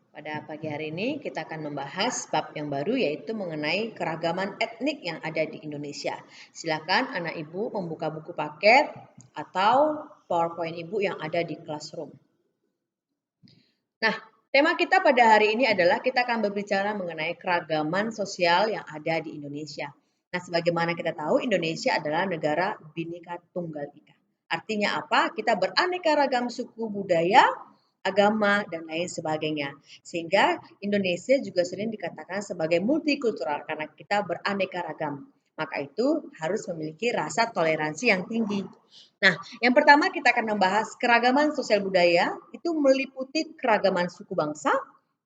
Pada pagi hari ini kita akan membahas bab yang baru yaitu mengenai keragaman etnik yang ada di Indonesia. Silakan anak ibu membuka buku paket atau PowerPoint ibu yang ada di classroom. Nah, tema kita pada hari ini adalah kita akan berbicara mengenai keragaman sosial yang ada di Indonesia. Nah, sebagaimana kita tahu Indonesia adalah negara Bhinneka Tunggal Ika. Artinya apa? Kita beraneka ragam suku budaya, agama, dan lain sebagainya. Sehingga Indonesia juga sering dikatakan sebagai multikultural karena kita beraneka ragam. Maka itu harus memiliki rasa toleransi yang tinggi. Nah, yang pertama kita akan membahas keragaman sosial budaya itu meliputi keragaman suku bangsa,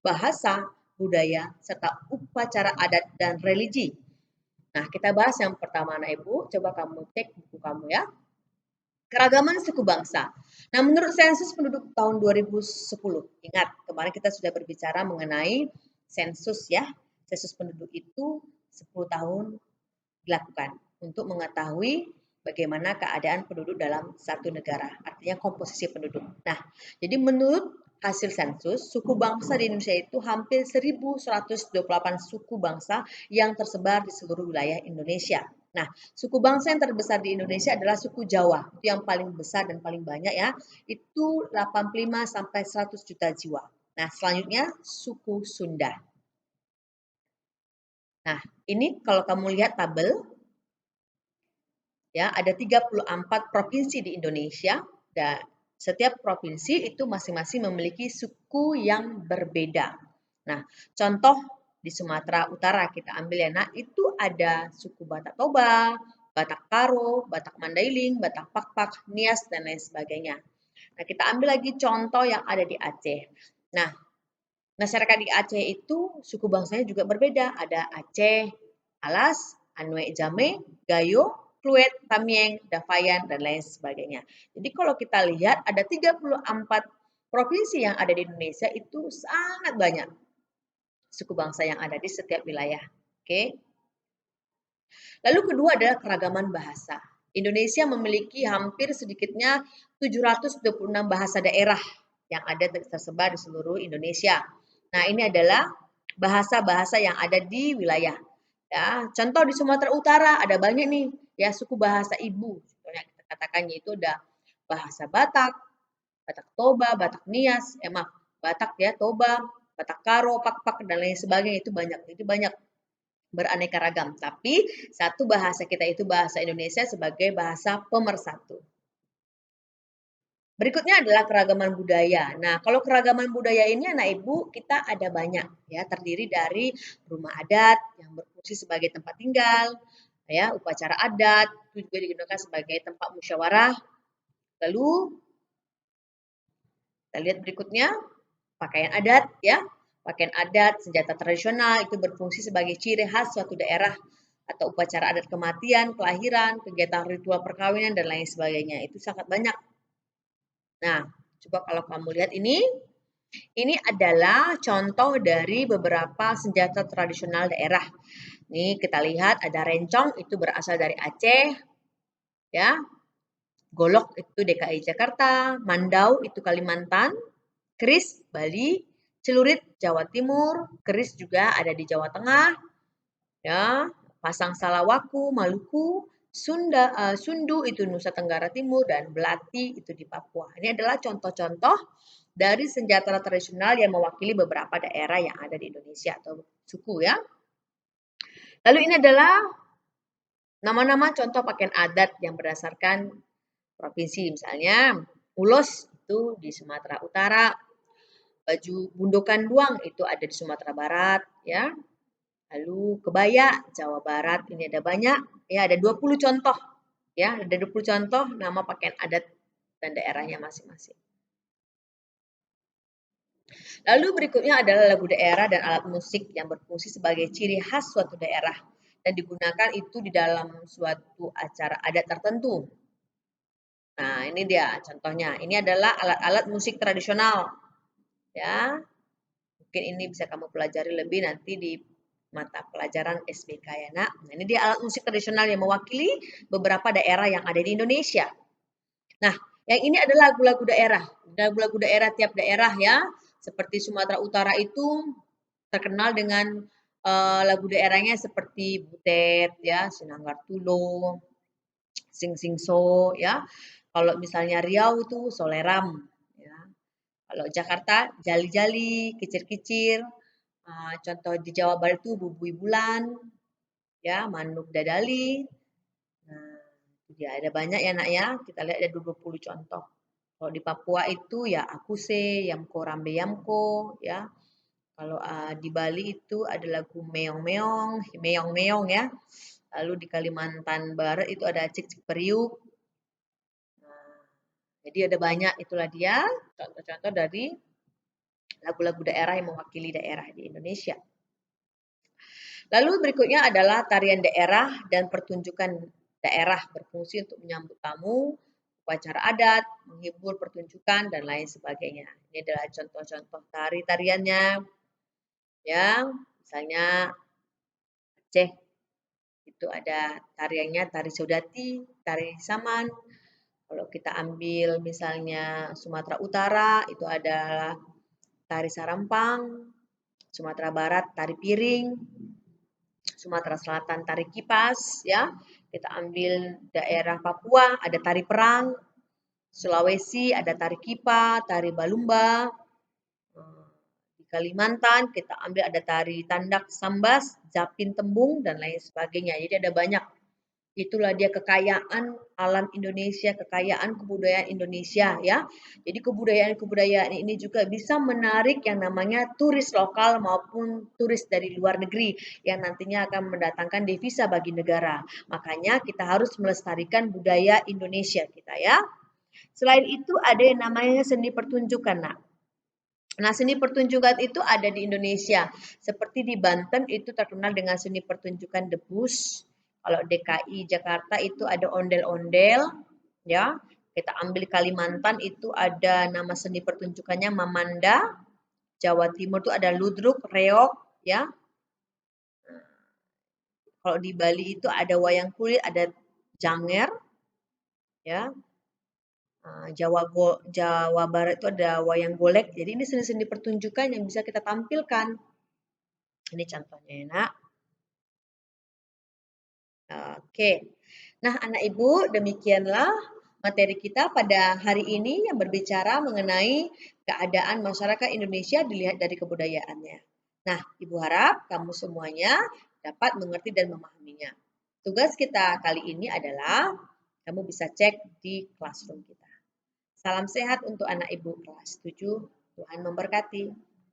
bahasa, budaya, serta upacara adat dan religi. Nah, kita bahas yang pertama anak ibu, coba kamu cek buku kamu ya. Keragaman suku bangsa. Nah, menurut sensus penduduk tahun 2010, ingat kemarin kita sudah berbicara mengenai sensus ya. Sensus penduduk itu 10 tahun dilakukan untuk mengetahui bagaimana keadaan penduduk dalam satu negara, artinya komposisi penduduk. Nah, jadi menurut hasil sensus, suku bangsa di Indonesia itu hampir 1.128 suku bangsa yang tersebar di seluruh wilayah Indonesia. Nah, suku bangsa yang terbesar di Indonesia adalah suku Jawa, itu yang paling besar dan paling banyak ya, itu 85 sampai 100 juta jiwa. Nah, selanjutnya suku Sunda. Nah, ini kalau kamu lihat tabel, ya, ada 34 provinsi di Indonesia dan setiap provinsi itu masing-masing memiliki suku yang berbeda. Nah, contoh di Sumatera Utara kita ambil ya, nah itu ada suku Batak Toba, Batak Karo, Batak Mandailing, Batak Pakpak, Nias, dan lain sebagainya. Nah, kita ambil lagi contoh yang ada di Aceh. Nah, masyarakat di Aceh itu suku bangsanya juga berbeda. Ada Aceh, Alas, Anue Jame, Gayo, Kluet, Tamieng, Davayan, dan lain sebagainya. Jadi kalau kita lihat ada 34 provinsi yang ada di Indonesia itu sangat banyak suku bangsa yang ada di setiap wilayah. Oke. Lalu kedua adalah keragaman bahasa. Indonesia memiliki hampir sedikitnya 726 bahasa daerah yang ada tersebar di seluruh Indonesia. Nah, ini adalah bahasa-bahasa yang ada di wilayah. Ya, contoh di Sumatera Utara ada banyak nih ya suku bahasa ibu. Contohnya kita katakan yaitu ada bahasa Batak, Batak Toba, Batak Nias, maaf, Batak ya, Toba, Batak Karo, Pakpak dan lain sebagainya itu banyak. Itu banyak beraneka ragam. Tapi satu bahasa kita itu bahasa Indonesia sebagai bahasa pemersatu. Berikutnya adalah keragaman budaya. Nah, kalau keragaman budaya ini anak ibu kita ada banyak ya, terdiri dari rumah adat yang berfungsi sebagai tempat tinggal, ya, upacara adat itu juga digunakan sebagai tempat musyawarah. Lalu kita lihat berikutnya pakaian adat ya. Pakaian adat, senjata tradisional itu berfungsi sebagai ciri khas suatu daerah atau upacara adat kematian, kelahiran, kegiatan ritual perkawinan dan lain sebagainya. Itu sangat banyak. Nah, coba kalau kamu lihat ini adalah contoh dari beberapa senjata tradisional daerah. Nih kita lihat ada rencong itu berasal dari Aceh, ya. Golok itu DKI Jakarta, Mandau itu Kalimantan, keris Bali, celurit Jawa Timur, keris juga ada di Jawa Tengah, ya. Pasang Salawaku, Maluku, Sundu itu Nusa Tenggara Timur dan Belati itu di Papua. Ini adalah contoh-contoh dari senjata tradisional yang mewakili beberapa daerah yang ada di Indonesia atau suku ya. Lalu ini adalah nama-nama contoh pakaian adat yang berdasarkan provinsi misalnya ulos itu di Sumatera Utara, baju bundokan duang itu ada di Sumatera Barat ya. Lalu kebaya Jawa Barat ini ada banyak ya, ada 20 contoh ya, ada 20 contoh nama pakaian adat dan daerahnya masing-masing. Lalu berikutnya adalah lagu daerah dan alat musik yang berfungsi sebagai ciri khas suatu daerah dan digunakan itu di dalam suatu acara adat tertentu. Nah, ini dia contohnya. Ini adalah alat-alat musik tradisional. Ya. Mungkin ini bisa kamu pelajari lebih nanti di mata pelajaran SBK ya, Nak. Nah, ini dia alat musik tradisional yang mewakili beberapa daerah yang ada di Indonesia. Nah, yang ini adalah lagu-lagu daerah. Lagu-lagu daerah tiap daerah ya. Seperti Sumatera Utara itu terkenal dengan lagu daerahnya seperti Butet ya, Sinanggar Tulo, Sing Sing So ya. Kalau misalnya Riau itu Soleram ya. Kalau Jakarta Jali Jali, Kicir Kicir. Contoh di Jawa Barat itu Bubui Bulan ya, Manuk Dadali. Nah, itu dia ada banyak ya Nak ya. Kita lihat ada 20 contoh. Kalau di Papua itu ya Akuse, Yamko Rambe Yamko ya. Kalau di Bali itu ada lagu Meong Meong, Meong Meong ya. Lalu di Kalimantan Barat itu ada Cik Cik Periuk. Nah, jadi ada banyak itulah dia contoh-contoh dari lagu-lagu daerah yang mewakili daerah di Indonesia. Lalu berikutnya adalah tarian daerah dan pertunjukan daerah berfungsi untuk menyambut tamu, upacara adat, menghibur pertunjukan, dan lain sebagainya. Ini adalah contoh-contoh tari-tariannya. Ya, misalnya Aceh itu ada tariannya tari Saudati, tari Saman. Kalau kita ambil misalnya Sumatera Utara itu adalah tari Sarampang, Sumatera Barat tari Piring, Sumatera Selatan tari Kipas ya. Kita ambil daerah Papua ada tari Perang, Sulawesi ada tari Kipa, tari Balumba. Di Kalimantan kita ambil ada tari Tandak Sambas, Japin Tembung dan lain sebagainya. Jadi ada banyak. Itulah dia kekayaan alam Indonesia, kekayaan kebudayaan Indonesia ya. Jadi kebudayaan-kebudayaan ini juga bisa menarik yang namanya turis lokal maupun turis dari luar negeri yang nantinya akan mendatangkan devisa bagi negara. Makanya kita harus melestarikan budaya Indonesia kita ya. Selain itu ada yang namanya seni pertunjukan, Nak. Nah, seni pertunjukan itu ada di Indonesia. Seperti di Banten itu terkenal dengan seni pertunjukan debus. Kalau DKI Jakarta itu ada ondel-ondel, ya. Kita ambil Kalimantan itu ada nama seni pertunjukannya Mamanda. Jawa Timur itu ada ludruk, reok, ya. Kalau di Bali itu ada wayang kulit, ada janger, ya. Jawa Barat itu ada wayang golek. Jadi ini seni-seni pertunjukan yang bisa kita tampilkan. Ini contohnya ya, Nak. Oke. Nah, anak Ibu, demikianlah materi kita pada hari ini yang berbicara mengenai keadaan masyarakat Indonesia dilihat dari kebudayaannya. Nah, Ibu harap kamu semuanya dapat mengerti dan memahaminya. Tugas kita kali ini adalah kamu bisa cek di classroom kita. Salam sehat untuk anak Ibu kelas 7. Tuhan memberkati.